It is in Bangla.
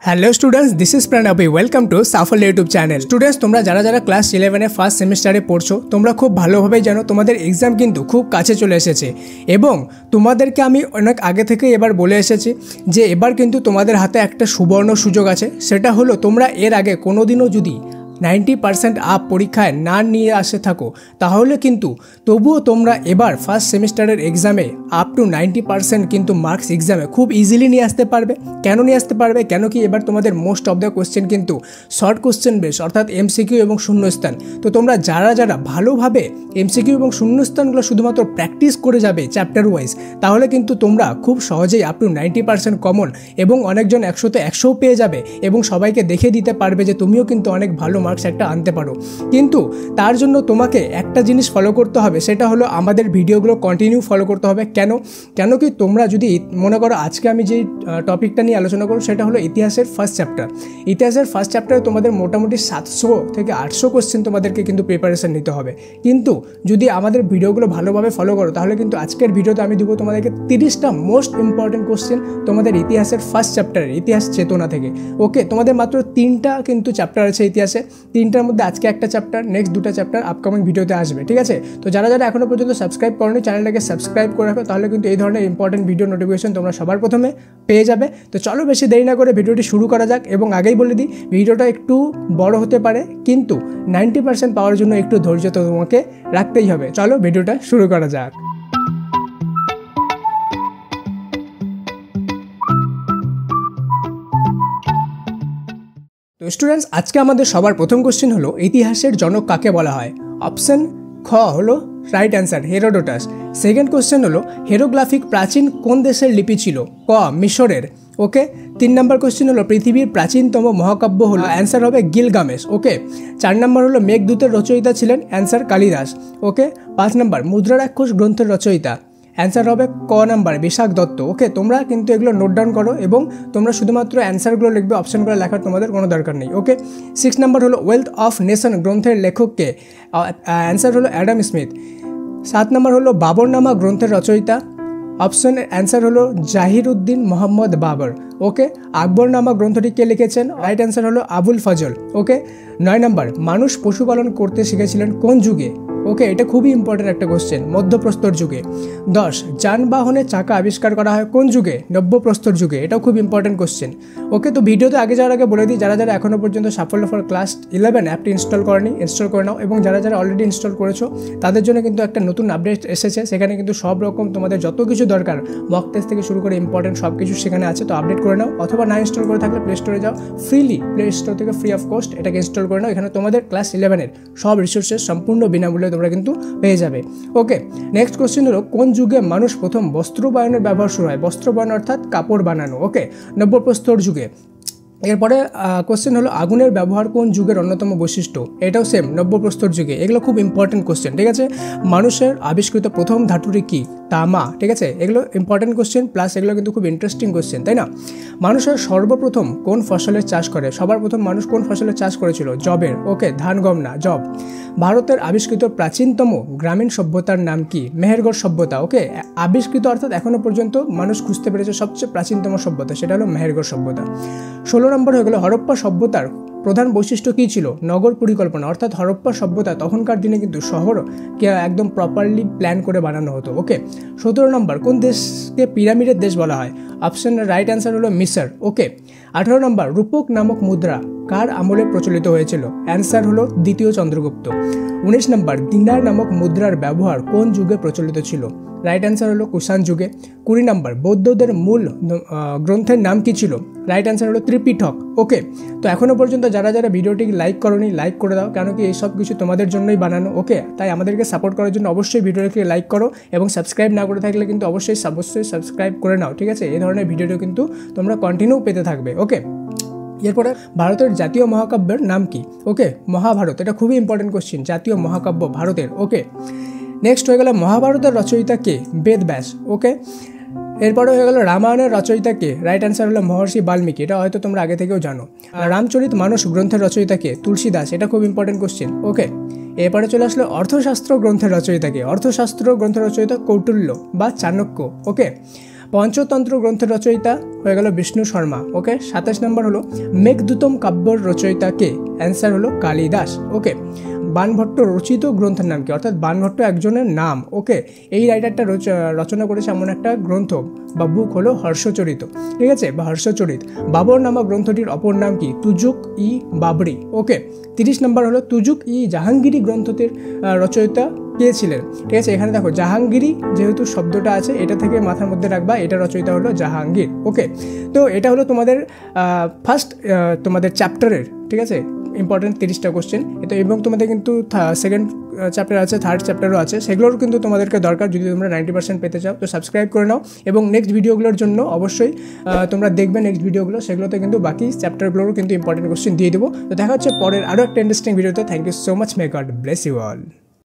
Hello students, this is Pranavi. Welcome to Safalya YouTube channel. Students, তোমরা যারা ক্লাস 11 ফার্স্ট সেমিস্টারে পড়ছো, তোমরা খুব ভালোভাবেই জানো তোমাদের এক্সাম কিন্তু খুব কাছে চলে এসেছে এবং তোমাদেরকে আমি অনেক আগে থেকে এবার বলে এসেছি যে এবার কিন্তু তোমাদের হাতে একটা সুবর্ণ সুযোগ আছে। সেটা হলো তোমরা এর আগে কোনোদিনও যদি 90% আপ পরীক্ষায় না নিয়ে আসে থাকো তাহলে কিন্তু তবুও তোমরা এবার ফার্স্ট সেমিস্টারের এক্সামে আপ টু 90% কিন্তু মার্কস এক্সামে খুব ইজিলি নিয়ে আসতে পারবে। কেন নিয়ে আসতে পারবে? কেন কি এবার তোমাদের মোস্ট অফ দ্য কোশ্চেন কিন্তু শর্ট কোশ্চেন বেস, অর্থাৎ এমসিকিউ এবং শূন্যস্থান। তো তোমরা যারা ভালোভাবে এমসিকিউ এবং শূন্যস্থানগুলো শুধুমাত্র প্র্যাকটিস করে যাবে চ্যাপ্টার ওয়াইজ, তাহলে কিন্তু তোমরা খুব সহজেই আপ টু 90% কমন এবং অনেকজন 100তে 100 পেয়ে যাবে এবং সবাইকে দেখে দিতে পারবে যে তুমিও কিন্তু অনেক ভালো মার্কস একটা আনতে পারো। কিন্তু তার জন্য তোমাকে একটা জিনিস ফলো করতে হবে, সেটা হলো আমাদের ভিডিওগুলো কন্টিনিউ ফলো করতে হবে। কেন কি তোমরা যদি মনে করো আজকে আমি যেই টপিকটা নিয়ে আলোচনা করব সেটা হলো ইতিহাসের ফার্স্ট চ্যাপ্টার। ইতিহাসের ফার্স্ট চ্যাপ্টারে তোমাদের মোটামুটি 700 থেকে 800 কোশ্চেন তোমাদেরকে কিন্তু প্রিপারেশন নিতে হবে। কিন্তু যদি আমাদের ভিডিওগুলো ভালোভাবে ফলো করো তাহলে কিন্তু আজকের ভিডিওতে আমি দেবো তোমাদেরকে 30টা মোস্ট ইম্পর্টেন্ট কোশ্চেন তোমাদের ইতিহাসের ফার্স্ট চ্যাপ্টারের ইতিহাস চেতনা থেকে। ওকে, তোমাদের মাত্র 3টা কিন্তু চ্যাপ্টার আছে ইতিহাসে, 3টার মধ্যে আজকে একটা চ্যাপ্টার, নেক্সট 2টা চ্যাপ্টার আপকামিং ভিডিওতে আসবে। ঠিক আছে, তো যারা এখনও পর্যন্ত সাবস্ক্রাইব করোনি চ্যানেলটাকে সাবস্ক্রাইব করে রাখো, তাহলে কিন্তু এই ধরনের ইম্পর্টেন্ট ভিডিও নোটিফিকেশন তোমরা সবার প্রথমে পেয়ে যাবে। তো চলো বেশি দেরি না করে ভিডিওটি শুরু করা যাক। এবং আগেই বলে দিই, ভিডিওটা একটু বড় হতে পারে কিন্তু 90% পাওয়ার জন্য একটু ধৈর্য তো তোমাকে রাখতেই হবে। চলো ভিডিওটা শুরু করা যাক। তো স্টুডেন্টস, আজকে আমাদের সবার প্রথম কোশ্চেন হলো ইতিহাসের জনক কাকে বলা হয়? অপশন খ হলো right answer Herodotus. Second question হলো হেরোগ্রাফিক প্রাচীন কোন দেশের লিপি ছিল? ক মিশরের। ওকে, 3 নম্বর কোশ্চেন হলো পৃথিবীর প্রাচীনতম মহাকাব্য হলো, অ্যান্সার হবে গিলগামেশ। ওকে, 4 নম্বর হলো মেঘদূতের রচয়িতা ছিলেন, অ্যান্সার কালিদাস। ওকে, 5 নম্বর মুদ্রারাক্ষস গ্রন্থের রচয়িতা, অ্যান্সার হবে ক নাম্বার বিশাখ দত্ত। ওকে, তোমরা কিন্তু এগুলো নোট ডাউন করো এবং তোমরা শুধুমাত্র অ্যান্সারগুলো লিখবে, অপশনগুলো লেখার তোমাদের কোনো দরকার নেই। ওকে, 6 নাম্বার হলো ওয়েলথ অফ নেশন গ্রন্থের লেখককে? অ্যান্সার হলো অ্যাডাম স্মিথ। 7 নাম্বার হলো বাবরনামা গ্রন্থের রচয়িতা? অপশন অ্যান্সার হলো জাহিরউদ্দিন মোহাম্মদ বাবর। ওকে, আকবরনামা গ্রন্থটি কে লিখেছেন? রাইট অ্যান্সার হলো আবুল ফজল। ওকে, 9 নাম্বার মানুষ পশুপালন করতে শিখেছিলেন কোন যুগে? ওকে, এটা খুবই ইম্পর্টেন্ট একটা কোশ্চেন, মধ্যপ্রস্তর যুগে। 10 যানবাহনের চাকা আবিষ্কার করা হয় কোন যুগে? নব্যপ্রস্তর যুগে। এটাও খুব ইম্পর্টেন্ট কোশ্চেন। ওকে, তো ভিডিওতে আগে যাওয়ার আগে বলে দিই, যারা এখনও পর্যন্ত সাফল্য ফর ক্লাস 11 অ্যাপটি ইনস্টল করেনি, ইনস্টল করে নাও। এবং যারা অলরেডি ইনস্টল করেছো তাদের জন্য কিন্তু একটা নতুন আপডেট এসেছে, সেখানে কিন্তু সব রকম তোমাদের যত কিছু দরকার মক টেস্ট থেকে শুরু করে ইম্পর্টেন্ট সব কিছু সেখানে আছে। তো আপডেট করে নাও, অথবা না ইনস্টল করে থাকলে প্লে স্টোরে যাও, ফ্রিলি প্লে স্টোর থেকে ফ্রি অফ কস্ট এটাকে ইনস্টল করে নাও। এখানে তোমাদের ক্লাস 11 সব রিসোর্সেস সম্পূর্ণ বিনামূল্যে তোমরা কিন্তু পেয়ে যাবে। ওকে, নেক্সট কোশ্চেন হলো কোন যুগে মানুষ প্রথম বস্ত্র বয়নের ব্যবহার শুরু হয়? বস্ত্র বয়ন অর্থাৎ কাপড় বানানো। ওকে, নব্যপ্রস্তর যুগে। এরপরে কোশ্চেন হলো আগুনের ব্যবহার কোন যুগের অন্যতম বৈশিষ্ট্য? এটাও সেম, নব্যপ্রস্তর যুগে। এগুলো খুব ইম্পর্টেন্ট কোশ্চেন। ঠিক আছে, মানুষের আবিষ্কৃত প্রথম ধাতুটি কি? তামা। ঠিক আছে, এগুলো ইম্পর্টেন্ট কোশ্চেন, প্লাস এগুলো কিন্তু খুব ইন্টারেস্টিং কোশ্চেন, তাই না? মানুষের সর্বপ্রথম কোন ফসলের চাষ করে? সবার প্রথম মানুষ কোন ফসলের চাষ করেছিল? জবের। ওকে, ধান গম না, জব। ভারতের আবিষ্কৃত প্রাচীনতম গ্রামীণ সভ্যতার নাম কি? মেহেরগড় সভ্যতা। ওকে, আবিষ্কৃত অর্থাৎ এখনও পর্যন্ত মানুষ খুঁজতে পেরেছে সবচেয়ে প্রাচীনতম সভ্যতা, সেটা হলো মেহেরগড় সভ্যতা। 16 নম্বর হয়ে গেল হরপ্পা সভ্যতার প্রধান বৈশিষ্ট্য কী ছিল? নগর পরিকল্পনা, অর্থাৎ হরপ্পা সভ্যতা তখনকার দিনে কিন্তু শহরকে একদম প্রপারলি প্ল্যান করে বানানো হতো। ওকে, 17 নম্বর কোন দেশকে পিরামিডের দেশ বলা হয়? অপশন রাইট অ্যান্সার হলো মিশর। ওকে, 18 নম্বর রূপক নামক মুদ্রা কার আমলে প্রচলিত হয়েছিল? অ্যান্সার হলো দ্বিতীয় চন্দ্রগুপ্ত। 19 নম্বর দিনার নামক মুদ্রার ব্যবহার কোন যুগে প্রচলিত ছিল? রাইট অ্যান্সার হলো কুষাণ যুগে। 20 নম্বর বৌদ্ধদের মূল গ্রন্থের নাম কি ছিল? রাইট অ্যান্সার হলো ত্রিপিটক। ওকে, তো এখনও পর্যন্ত যারা লাইক করোনি লাইক করে দাও, কেন কি এইসব কিছু তোমাদের জন্যই বানানো। ওকে, তাই আমাদেরকে সাপোর্ট করার জন্য অবশ্যই ভিডিওটাকে লাইক করো এবং সাবস্ক্রাইব না করে থাকলে কিন্তু অবশ্যই সাবস্ক্রাইব করে নাও। ঠিক আছে, এই ধরনের ভিডিওটা কিন্তু তোমরা কন্টিনিউ পেতে থাকবে। ওকে, এরপরে ভারতের জাতীয় মহাকাব্যের নাম কি? ওকে, মহাভারত। এটা খুবই ইম্পর্টেন্ট কোশ্চেন, জাতীয় মহাকাব্য ভারতের। ওকে, নেক্সট হয়ে গেল মহাভারতের রচয়িতা কে? বেদব্যাস। ওকে, এরপরে হয়ে গেল রামায়ণের রচয়িতা কে? রাইট অ্যান্সার হলো মহর্ষি বাল্মীকি। এটা হয়তো তোমরা আগে থেকেও জানো। রামচরিত মানস গ্রন্থের রচয়িতা কে? তুলসীদাস। এটা খুব ইম্পর্টেন্ট কোশ্চেন। ওকে, এরপরে চলে আসলো অর্থশাস্ত্র গ্রন্থের রচয়িতা কে? অর্থশাস্ত্র গ্রন্থের রচয়িতা কৌটিল্য বা চাণক্য। ওকে, পঞ্চতন্ত্র গ্রন্থের রচয়িতা হয়ে গেল বিষ্ণু শর্মা। ওকে, 27 নম্বর হলো মেঘদূতম কাব্যর রচয়িতা কে? অ্যান্সার হলো কালিদাস। ওকে, বাণভট্ট রচিত গ্রন্থের নাম কি? অর্থাৎ বাণভট্ট একজনের নাম। ওকে, এই রাইটারটা রচনা করেছে এমন একটা গ্রন্থ বা বুক হলো হর্ষচরিত, ঠিক আছে, বা হর্ষচরিত। বাবর নামক গ্রন্থটির অপর নাম কি? তুজুক ই বাবরি। ওকে, 30 নম্বর হলো তুজুক ই জাহাঙ্গীরি গ্রন্থটির রচয়িতা কে ছিলেন? ঠিক আছে, এখানে দেখো জাহাঙ্গীরি যেহেতু শব্দটা আছে, এটা থেকে মাথার মধ্যে রাখবা, এটা রচয়িতা হলো জাহাঙ্গীর। ওকে, তো এটা হলো তোমাদের ফার্স্ট তোমাদের চ্যাপ্টারের, ঠিক আছে, ইম্পর্টেন্ট 30টা কোশ্চেন। তো এবং তোমাদের কিন্তু সেকেন্ড চ্যাপ্টার আছে, থার্ড চ্যাপ্টারও আছে, সেগুলোর কিন্তু তোমাদেরকে দরকার যদি তোমরা 90% পেতে চাও। তো সাবস্ক্রাইব করে নাও এবং নেক্সট ভিডিওগুলোর জন্য অবশ্যই তোমরা দেখবে নেক্সট ভিডিওগুলো, সেগুলোতে কিন্তু বাকি চ্যাপ্টারগুলোরও কিন্তু ইম্পর্টেন্ট কোশ্চেন দিয়ে দেবো। তো দেখা হচ্ছে পরের আরও একটা ইন্টারেস্টিং ভিডিওতে। Thank you so much, may God bless you all.